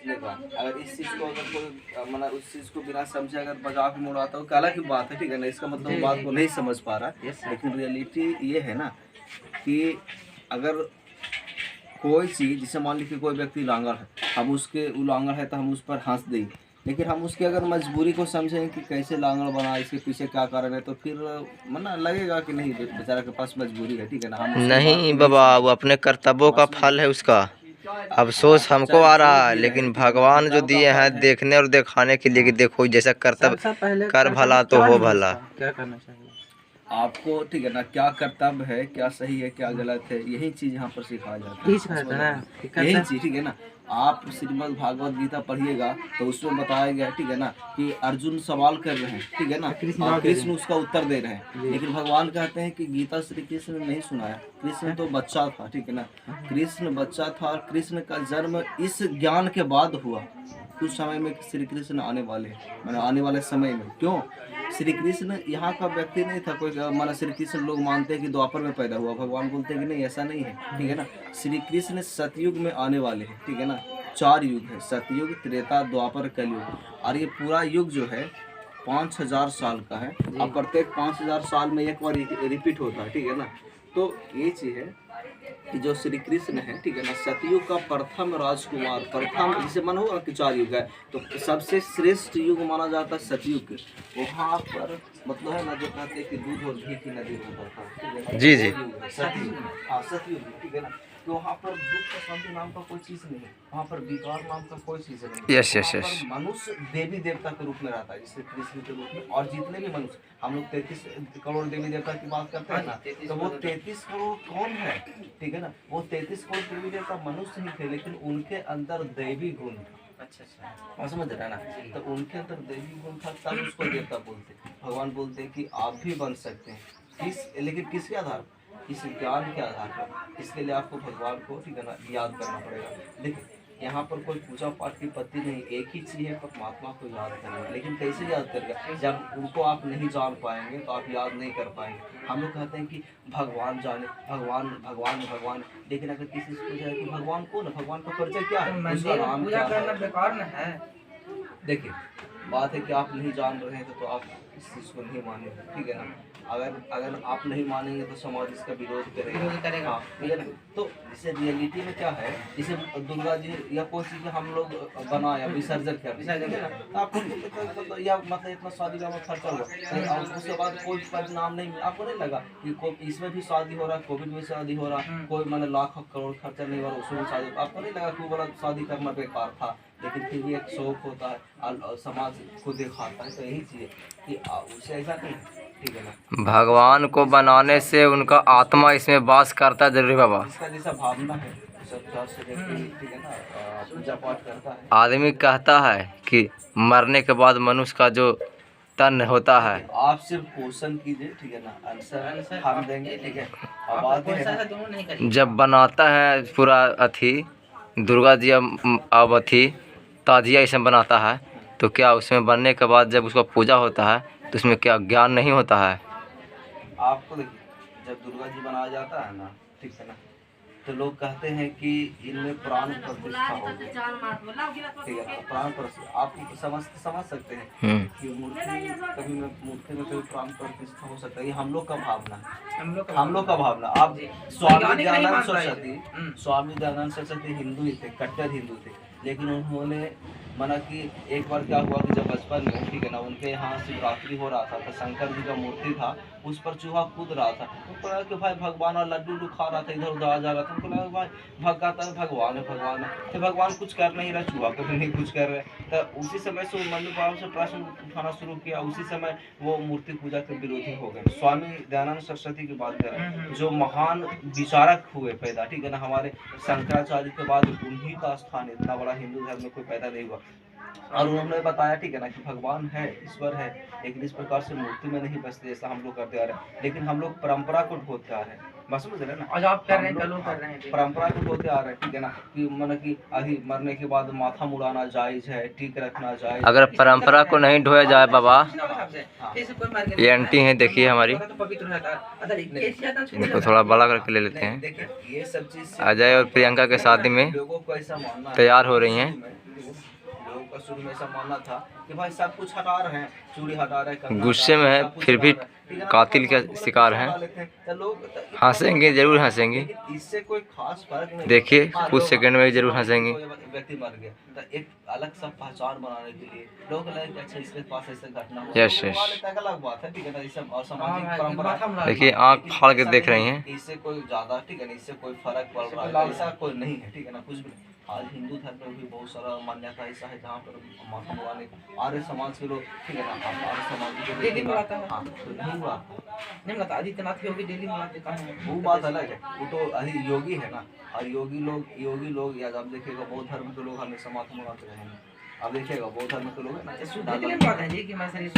देखो अगर इस चीज़ को अगर कोई मतलब उस चीज़ को बिना समझे अगर मजाक में उड़ाता हो काला की बात है, ठीक है ना, इसका मतलब वो बात को नहीं समझ पा रहा। लेकिन रियलिटी ये है ना कि अगर कोई चीज़ जैसे मान लीजिए कोई व्यक्ति लांगड़ है, हम उसके वो लांगड़ है तो हम उस पर हंस दें, लेकिन हम उसके अगर मजबूरी को समझें कि कैसे लांगड़ बना, इसके पीछे क्या कारण है, तो फिर मतलब लगेगा कि नहीं बेचारा के पास मजबूरी है, ठीक है ना, हम उसकी बात को नहीं नहीं बाबा, वो समझेंगे। अपने कर्तव्यों का फल है उसका। अफसोस हमको चाहे आ जो रहा है, भी रहे, लेकिन ठीक है ना, भगवान जो कर्तव्य का दिए फल हैं है। देखने और दिखाने के लिए कि देखो जैसा कर्तव्य सबसे पहले कर भला तो हो भला। क्या करना चाहिए आपको, ठीक है ना, क्या कर्तव्य है, क्या सही है, क्या गलत है, यही चीज यहाँ पर सिखाया जाता है, समझ रहे हैं? यही चीज, ठीक है ना। आप श्रीमद् भागवत गीता पढ़िएगा तो उसमें बताया गया है, ठीक है ना, कि अर्जुन सवाल कर रहे हैं, ठीक है ना, और कृष्ण उसका उत्तर दे रहे हैं। लेकिन भगवान कहते हैं कि गीता श्री कृष्ण ने नहीं सुनाया, कृष्ण तो बच्चा था, ठीक है ना, कृष्ण बच्चा था और कृष्ण का जन्म इस ज्ञान के बाद हुआ। कुछ समय में श्री कृष्ण आने वाले हैं, मैंने आने वाले समय में, क्यों श्री कृष्ण यहाँ का व्यक्ति नहीं था कोई, माना श्री कृष्ण लोग मानते हैं कि द्वापर में पैदा हुआ, भगवान बोलते हैं कि नहीं ऐसा नहीं है, ठीक है ना। श्री कृष्ण सतयुग में आने वाले हैं, ठीक है ना। 4 युग है, सतयुग, त्रेता, द्वापर, कलयुग, और ये पूरा युग जो है 5000 साल का है। अब प्रत्येक 5000 साल में एक बार रिपीट होता है, ठीक है ना। तो ये चीज़ है कि जो श्री कृष्ण है, ठीक है ना, सतयुग का प्रथम राजकुमार, प्रथम जिसे मन होगा कि 4 युग है, तो सबसे श्रेष्ठ युग माना जाता है सतयुग। वहाँ पर मतलब है ना, जो कहते हैं कि दूध और घी की नदी होता था, ठीक है ना, जी जी। सतयुग, हाँ सतयुग, ठीक है ना। तो वहाँ पर दुख का शांति नाम का कोई चीज़ नहीं है, वहाँ पर विकार नाम का कोई चीज़ नहीं। यस यस वहाँ यस। पर मनुष्य देवी देवता के रूप में रहता है, जैसे कृष्ण के रूप में, और जितने भी मनुष्य, हम लोग 33 करोड़ देवी देवता की बात करते हैं ना, तो वो 33 करोड़ कौन है, ठीक है ना, वो 33 करोड़ देवी देवता मनुष्य ही थे, लेकिन उनके अंदर दैवी गुण था। अच्छा, समझ रहे हैं ना, तो उनके अंदर दैवी गुण था, तब उसको देवता बोलते। भगवान बोलते हैं कि आप भी बन सकते हैं, लेकिन किसके आधार पर, इस ज्ञान के आधार पर। इसके लिए आपको भगवान को, ठीक है ना, याद करना पड़ेगा। देखिए यहाँ पर कोई पूजा पाठ की पत्ती नहीं, एक ही चीज़ है, परमात्मा को याद करना। लेकिन कैसे याद करेगा, जब उनको आप नहीं जान पाएंगे तो आप याद नहीं कर पाएंगे। हम लोग कहते हैं कि भगवान जाने, भगवान भगवान भगवान, लेकिन अगर किसी से पूछा जाए कि भगवान कौन है, भगवान का परिचय क्या है, उसका नाम क्या है, बेकार न है। देखिए बात है कि आप नहीं जान रहे हैं तो आप इस चीज़ को नहीं मानेंगे, ठीक है ना। अगर आप नहीं मानेंगे तो समाज इसका विरोध करेगा, ठीक है ना। तो जैसे रियलिटी में क्या है, जैसे दुर्गा जी या कोई चीज़ हम लोग बनाया, विसर्जन किया, ठीक है ना, तो आपको मतलब या मतलब इतना शादी का खर्चा हुआ, और उसके बाद कोई परिणाम नहीं, आपको नहीं लगा कि इसमें भी शादी हो रहा है, कोविड में शादी हो रहा है, कोई मतलब लाख करोड़ खर्चा नहीं हो रहा, उसमें भी शादी, आपको नहीं लगा कि वो वाला शादी करना बेकार था। लेकिन फिर भी एक शौक होता है और समाज को दिखाता है, तो यही चीज़ है कि उसे ऐसा नहीं, ठीक है ना। भगवान को बनाने से उनका आत्मा इसमें वास करता जरूर बाबा। इसका जैसा भावना है, सब चार से ठीक है ना, पूजा पाठ करता है। आदमी कहता है कि मरने के बाद मनुष्य का जो तन होता है, आप सिर्फ क्वेश्चन कीजिए, ठीक है ना, आंसर हम देंगे, ठीक है। अब बात है जब बनाता है पूरा अथी दुर्गा जी अब अथी ताजिया इसमें बनाता है, तो क्या उसमें बनने के बाद जब उसका पूजा होता है तो उसमें क्या ज्ञान नहीं होता है? आपको देखिए जब दुर्गा जी बनाया जाता है ना, ठीक है ना, तो लोग कहते हैं कि इनमें प्राण प्रतिष्ठा होगी, ठीक है ना, प्राण प्रतिष्ठा आप समझ सकते हैं कि मूर्ति में कभी प्राण प्रतिष्ठा हो सकता है। ये हम लोग का भावना है, हम लोग का भावना। आप स्वामी दयानंद सरस्वती हिंदू ही थे, कट्टर हिंदू थे, लेकिन उन्होंने माना कि एक बार क्या हुआ कि जब बचपन में, ठीक है ना, उनके यहाँ शिवरात्रि हो रहा था, तो शंकर जी का मूर्ति था, उस पर चूहा कूद रहा था। उनको लगा कि भाई भगवान और लड्डू खा रहा था, इधर उधर आ जा रहा था, उनको लगा भाई भगवान है, भगवान है, तो भगवान कुछ कर नहीं रहा, चूहा को भी नहीं कुछ कर रहे। तो उसी समय से मम्मी पापा से प्रश्न उठाना शुरू किया, उसी समय वो मूर्ति पूजा के विरोधी हो गए। स्वामी दयानंद सरस्वती की बात करें, जो महान विचारक हुए पैदा, ठीक है ना, हमारे शंकराचार्य के बाद उन्हीं का स्थान, इतना बड़ा हिंदू धर्म में कोई पैदा नहीं हुआ। और उन्होंने बताया, ठीक है ना, कि भगवान है, ईश्वर है, लेकिन इस प्रकार से मूर्ति में नहीं बसते जैसा हम लोग करते आ रहे हैं। लेकिन हम लोग परंपरा को ढोते आ रहे हैं, बस समझ रहे ना, आज आप कर रहे हैं, कल कर रहे हैं, परंपरा को ढोते आ रहे हैं, ठीक है ना, कि मतलब कि अभी मरने के बाद माथा मुड़ाना जायज है, टीक रखना जायज। अगर परंपरा को नहीं ढोया जाए बाबा, ये आंटी है देखिए हमारी, इनको थोड़ा बड़ा करके ले लेते हैं। ये सब चीज अजय और प्रियंका के शादी में तैयार हो रही हैं। का शुरू में ऐसा मानना था कि भाई सब कुछ हटा रहे हैं, चूड़ी हटा रहे हैं, गुस्से में है फिर भी कातिल का शिकार हैं। तो लोग हंसेंगे, जरूर हंसेंगे। लेकिन इससे कोई खास फर्क नहीं। देखिए हाँ, कुछ लोग- सेकंड में जरूर हंसेंगे। कोई व्यक्ति मर गया तो एक अलग सा पहचान बनाने के लिए लोग लगे कि अच्छा इसके पास ऐसे घटना हुआ, यस, तो यस। वो एक अलग बात है, ठीक है ना। ये सब असामाजिक परंपरा। देखिए आँख फाड़ के देख रही हैं। इससे कोई ज्यादा, ठीक है ना, इससे कोई फर्क पड़ रहा है ऐसा कोई नहीं है, ठीक है ना, कुछ भी नहीं। आज हिंदू धर्म में भी बहुत सारा मान्यता ऐसा है जहाँ पर माता भगवान ने आर्य समाज के लोग, ठीक है ना, आर्य समाज के डेली बुलाता है। हाँ, तो नहीं हुआ नहीं मतलब आदित्यनाथ योगी डेली बुलाते कहाँ हैं? वो बात अलग है, वो तो अभी योगी है ना। और योगी लोग या आप देखिएगा बौद्ध धर्म के लोग हमेशा माथा मुड़ाते रहेंगे। अब देखिएगा बौद्ध धर्म के लोग है ना, शुद्ध के लिए बुलाते हैं जी कि मैं शरीर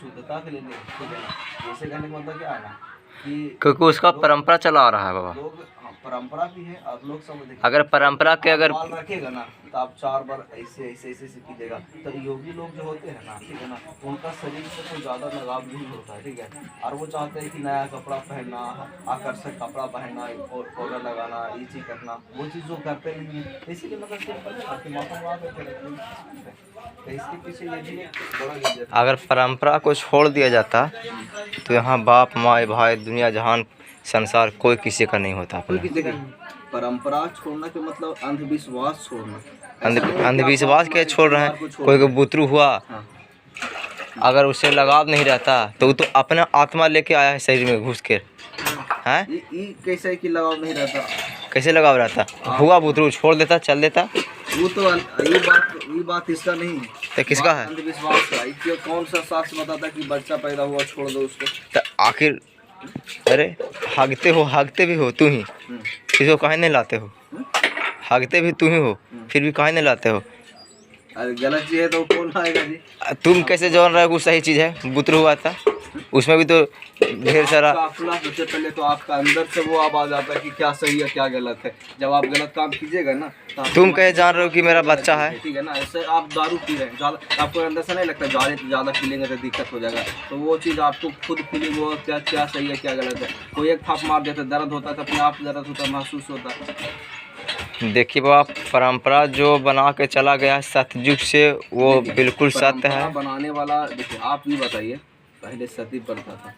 शुद्धता के लिए नहीं, ठीक है ना। जैसे कहने का मतलब क्या है ना कि क्योंकि उसका परंपरा चला आ रहा है बाबा। लोग, हाँ, परंपरा भी है और लोग सब देखिए, अगर परंपरा के अगर बाल रखेगा ना तो आप 4 बार ऐसे ऐसे ऐसे ऐसे कीजिएगा। तो योगी लोग जो होते हैं ना, ठीक है ना, उनका शरीर से कोई ज़्यादा लगाव नहीं होता है, ठीक है। और वो चाहते हैं कि नया कपड़ा पहनना, आकर्षक कपड़ा पहनना, पाउडर लगाना, ये चीज़ करना, वो चीज़ जो करते नहीं है। इसीलिए मतलब सिंपल है कि मौसम तो इसके पीछे ये भी एक बड़ा रीजन है। अगर परंपरा को छोड़ दिया जाता तो यहाँ बाप माँ भाई दुनिया जहान संसार कोई किसी का नहीं होता अपना। देखिए, परंपरा छोड़ना के मतलब अंधविश्वास छोड़ना। ऐसा नहीं है कि अंधविश्वास आप के छोड़ रहे परिवार को हैं। छोड़ कोई रहे को बुतरू हुआ, हाँ। अगर उससे लगाव नहीं रहता तो वो तो अपना आत्मा लेके आया है शरीर में घुस के हैं। ये कैसे है कि लगाव नहीं रहता? कैसे लगाव रहता? हुआ बुतरू छोड़ देता, चल देता। वो तो ये बात इसका नहीं है, तो किसका बात है? अंधविश्वास का। इसलिए कौन सा शास्त्र बताता कि बच्चा पैदा हुआ छोड़ दो उसको? तो आखिर अरे हागते भी हो तू ही, किसी काहे नहीं लाते हो? हागते भी तू ही हो, फिर भी काहे नहीं लाते हो? अरे गलत चीज है तो कौन लाएगा जी? तुम कैसे जान रहे हो कि सही चीज़ है? बुतरू हुआ था उसमें भी तो ढेर सारा। काफिला सबसे पहले तो आपका अंदर से वो आवाज आता है कि क्या सही है क्या गलत है। जब आप गलत काम कीजिएगा ना तो तुम कैसे जान रहे हो कि मेरा बच्चा है? ठीक है ना। ऐसे आप दारू पी रहे हैं ज्यादा, आपको अंदर से नहीं लगता ज्यादा पी लेंगे तो दिक्कत हो जाएगा। तो वो चीज़ आपको खुद फीलिंग हो क्या सही है क्या गलत है। कोई एक थाप मार देता दर्द होता है तो अपने आप दर्द होता महसूस होता है। देखिए बाबा, परंपरा जो बना के चला गया सतयुग से वो बिल्कुल सत्य परंपरा है। बनाने वाला देखिए, आप ये बताइए, पहले सती प्रथा था,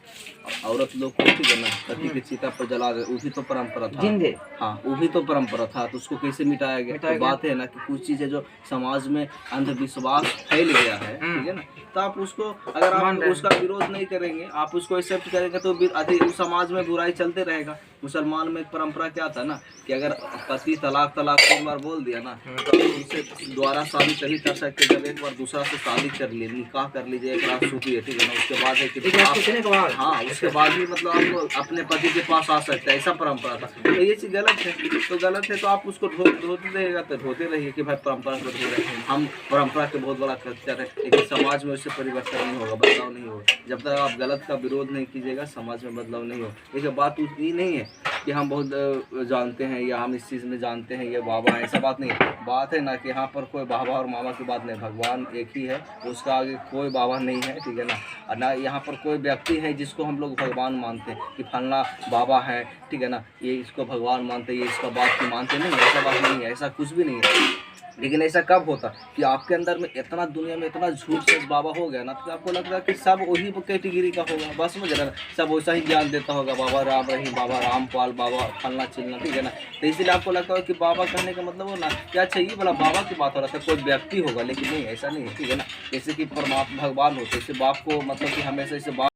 औरत लोग को ठीक है ना सती के चिता पर जला दे, वो भी तो परंपरा था। जिंदे हाँ, वो भी तो परंपरा था। तो उसको कैसे मिटाया गया? तो बात है ना कि कुछ चीज़ें जो समाज में अंधविश्वास फैल गया है, ठीक है ना, तो आप उसको अगर आप उसका विरोध नहीं करेंगे, आप उसको एक्सेप्ट करेंगे तो उस समाज में बुराई चलते रहेगा। मुसलमान में एक परंपरा क्या था ना कि अगर पति तलाक 3 बार बोल दिया ना तो उनसे दोबारा शादी तभी कर सकते जब एक बार दूसरा से शादी कर ली, निकाह कर लीजिए, एक रात सूखी है, ठीक है ना। उसके बाद है कि आप, हाँ, उसके बाद भी मतलब आप अपने पति के पास आ सकते हैं, ऐसा परंपरा था। तो ये चीज़ गलत है, तो गलत है तो आप उसको धोते रहेगा तो धोते रहिए कि भाई परंपरा को धो रहे हैं हम। परंपरा के बहुत बड़ा कल्चर है, लेकिन समाज में उससे परिवर्तन नहीं होगा, बदलाव नहीं होगा। जब तक आप गलत का विरोध नहीं कीजिएगा समाज में बदलाव नहीं होगा। देखिए बात उतनी नहीं है कि हम बहुत जानते हैं या हम इस चीज़ में जानते हैं ये बाबा है, ऐसा बात नहीं है। बात है ना कि यहाँ पर कोई बाबा और मामा की बात नहीं, भगवान एक ही है, उसका आगे कोई बाबा नहीं है, ठीक है ना। और ना यहाँ पर कोई व्यक्ति है जिसको हम लोग भगवान मानते हैं कि फलना बाबा है, ठीक है ना, ये इसको भगवान मानते हैं, ये इसका बात की मानते नहीं, ऐसा बात नहीं है, ऐसा कुछ भी नहीं है। लेकिन ऐसा कब होता कि आपके अंदर में इतना दुनिया में इतना झूठ सच बाबा हो गया ना तो आपको लगता है कि सब वही कैटेगरी का होगा, बस समझ रहे ना, सब वैसा ही ज्ञान देता होगा, बाबा राम रहीम, बाबा रामपाल, बाबा फलना चिलना, ठीक है ना। तो इसलिए आपको लगता है कि बाबा कहने का मतलब हो ना क्या चाहिए बोला बाबा की बात हो रहा था, कोई व्यक्ति होगा, लेकिन नहीं, ऐसा नहीं है, ठीक है ना। जैसे कि परमात्मा भगवान होते, इससे बाप को मतलब कि हमेशा इसे बाप